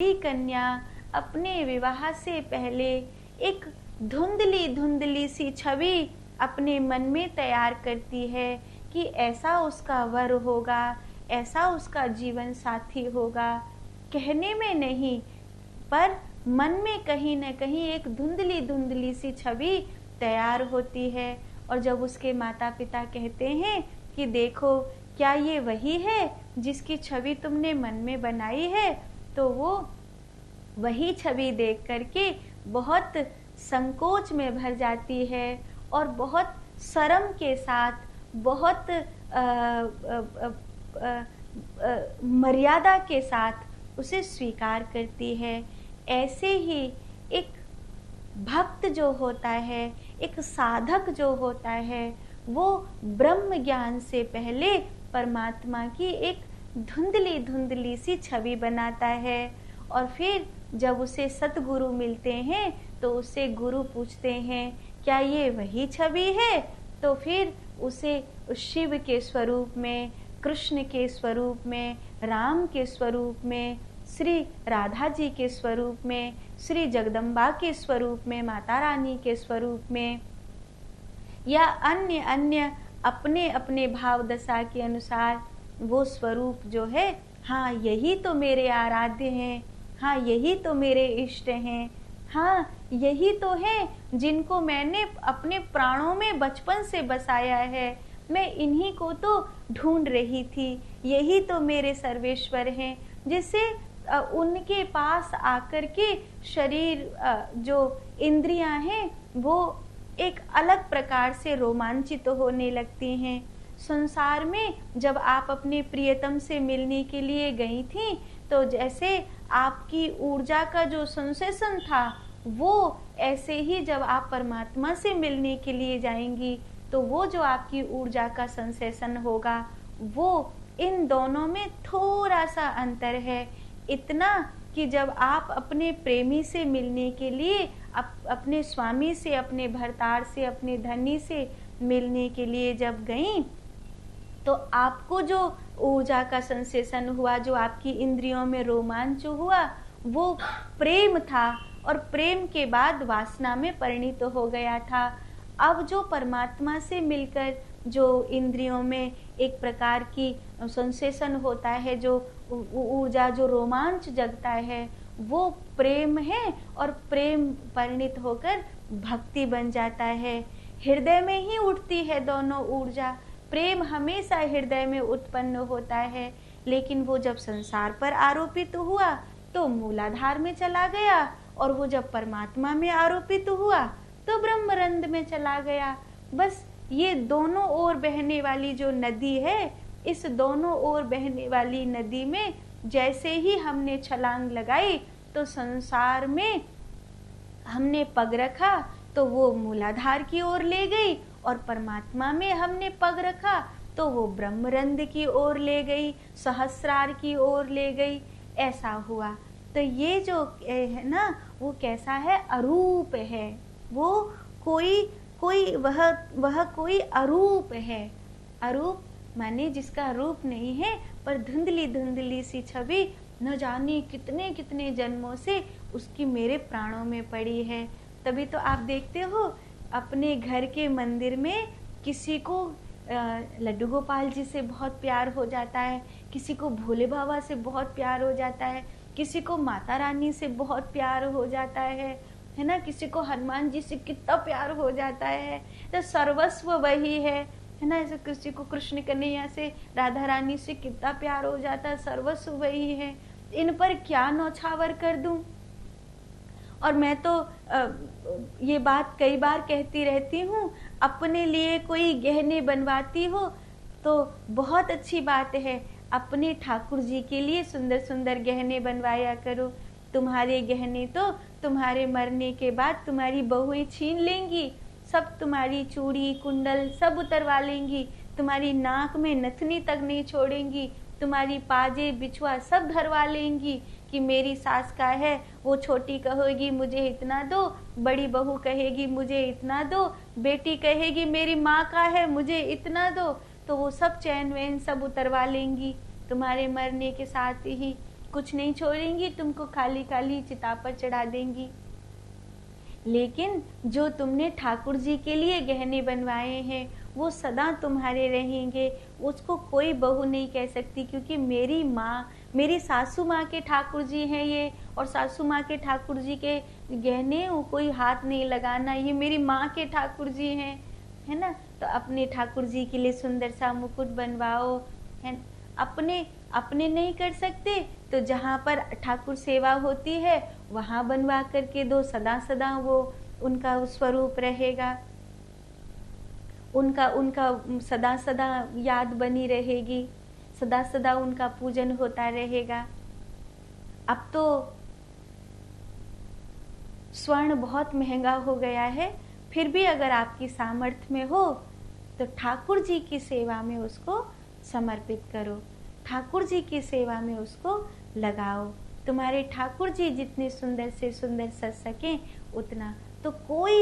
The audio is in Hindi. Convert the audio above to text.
ये कन्या अपने विवाह से पहले एक धुंधली धुंधली सी छवि अपने मन में तैयार करती है कि ऐसा उसका वर होगा, ऐसा उसका जीवन साथी होगा। कहने में नहीं, पर मन में कहीं न कहीं एक धुंधली धुंधली सी छवि तैयार होती है। और जब उसके माता पिता कहते हैं कि देखो, क्या ये वही है जिसकी छवि तुमने मन में बनाई है, तो वो वही छवि देख करके बहुत संकोच में भर जाती है और बहुत शर्म के साथ, बहुत मर्यादा के साथ उसे स्वीकार करती है। ऐसे ही एक भक्त जो होता है, एक साधक जो होता है, वो ब्रह्म ज्ञान से पहले परमात्मा की एक धुंधली धुंधली सी छवि बनाता है। और फिर जब उसे सतगुरु मिलते हैं तो उससे गुरु पूछते हैं, क्या ये वही छवि है? तो फिर उसे शिव के स्वरूप में, कृष्ण के स्वरूप में, राम के स्वरूप में, श्री राधा जी के स्वरूप में, श्री जगदम्बा के स्वरूप में, माता रानी के स्वरूप में, या अन्य अन्य अपने अपने भाव दशा के अनुसार वो स्वरूप जो है, हाँ यही तो मेरे आराध्य हैं, हाँ यही तो मेरे इष्ट हैं, हाँ यही तो हैं जिनको मैंने अपने प्राणों में बचपन से बसाया है, मैं इन्हीं को तो ढूंढ रही थी, यही तो मेरे सर्वेश्वर हैं। जिससे उनके पास आकर के शरीर, जो इंद्रियां हैं, वो एक अलग प्रकार से रोमांचित होने लगती हैं। संसार में जब आप अपने प्रियतम से मिलने के लिए गई थी, तो जैसे आपकी ऊर्जा का जो सेंसेशन था, वो ऐसे ही जब आप परमात्मा से मिलने के लिए जाएंगी तो वो जो आपकी ऊर्जा का सेंसेशन होगा, वो इन दोनों में थोड़ा सा अंतर है। इतना कि जब आप अपने प्रेमी से मिलने के लिए, अपने स्वामी से, अपने भरतार से, अपने धनी से मिलने के लिए जब गई, तो आपको जो ऊर्जा का सेंसेशन हुआ, जो आपकी इंद्रियों में रोमांच हुआ, वो प्रेम था और प्रेम के बाद वासना में परिणित हो गया था। अब जो परमात्मा से मिलकर जो इंद्रियों में एक प्रकार की सेंसेशन होता है, जो ऊर्जा, जो रोमांच जगता है, वो प्रेम है और प्रेम परिणित होकर भक्ति बन जाता है। हृदय में ही उठती है दोनों ऊर्जा। प्रेम हमेशा हृदय में उत्पन्न होता है, लेकिन वो जब संसार पर आरोपित हुआ तो मूलाधार में चला गया, और वो जब परमात्मा में आरोपित हुआ तो ब्रह्मरंध्र में चला गया। बस ये दोनों ओर बहने वाली जो नदी है, इस दोनों ओर बहने वाली नदी में जैसे ही हमने छलांग लगाई तो संसार में हमने पग रखा तो वो मूलाधार की ओर ले गई, और परमात्मा में हमने पग रखा तो वो ब्रह्मरंध्र की ओर ले गई, सहस्रार की ओर ले गई। ऐसा हुआ। तो ये जो है ना, वो कैसा है? अरूप है। वो कोई वह कोई अरूप है। अरूप माने जिसका रूप नहीं है, पर धुंधली धुंधली सी छवि न जाने कितने कितने जन्मों से उसकी मेरे प्राणों में पड़ी है। तभी तो आप देखते हो अपने घर के मंदिर में किसी को लड्डू गोपाल जी से बहुत प्यार हो जाता है, किसी को भोले बाबा से बहुत प्यार हो जाता है, किसी को माता रानी से बहुत प्यार हो जाता है ना, किसी को हनुमान जी से कितना प्यार हो जाता है। तो सर्वस्व वही है ना। ऐसे किसी को कृष्ण कन्हैया से, राधा रानी से कितना प्यार हो जाता है, सर्वस्व वही है। इन पर क्या नौछावर कर दूं। और मैं तो ये बात कई बार कहती रहती हूँ, अपने लिए कोई गहने बनवाती हो तो बहुत अच्छी बात है, अपने ठाकुर जी के लिए सुंदर सुंदर गहने बनवाया करो। तुम्हारे गहने तो तुम्हारे मरने के बाद तुम्हारी बहुएं छीन लेंगी, सब तुम्हारी चूड़ी कुंडल सब उतरवा लेंगी, तुम्हारी नाक में नथनी तक नहीं छोड़ेंगी, तुम्हारी पाजे बिछुआ सब धरवा लेंगी कि मेरी सास का है। वो छोटी कहेगी मुझे इतना दो, बड़ी बहू कहेगी मुझे इतना दो, बेटी कहेगी मेरी माँ का है मुझे इतना दो। तो वो सब चैन वैन सब उतरवा लेंगी तुम्हारे मरने के साथ ही। कुछ नहीं छोड़ेंगी, तुमको खाली खाली चिता पर चढ़ा देंगी। लेकिन जो तुमने ठाकुर जी के लिए गहने बनवाए हैं वो सदा तुम्हारे रहेंगे, उसको कोई बहू नहीं कह सकती, क्योंकि मेरी माँ, मेरी सासू माँ के ठाकुर जी हैं ये, और सासू माँ के ठाकुर जी के गहने वो कोई हाथ नहीं लगाना, ये मेरी माँ के ठाकुर जी हैं, है ना। तो अपने ठाकुर जी के लिए सुंदर सा मुकुट बनवाओ, है। अपने अपने नहीं कर सकते तो जहाँ पर ठाकुर सेवा होती है वहाँ बनवा करके दो, सदा सदा वो उनका स्वरूप रहेगा, उनका उनका सदा सदा याद बनी रहेगी, सदा सदा उनका पूजन होता रहेगा। अब तो स्वर्ण बहुत महंगा हो गया है, फिर भी अगर आपकी सामर्थ्य में हो तो ठाकुर जी की सेवा में उसको समर्पित करो, ठाकुर जी की सेवा में उसको लगाओ। तुम्हारे ठाकुर जी जितने सुंदर से सुंदर सज सकें उतना, तो कोई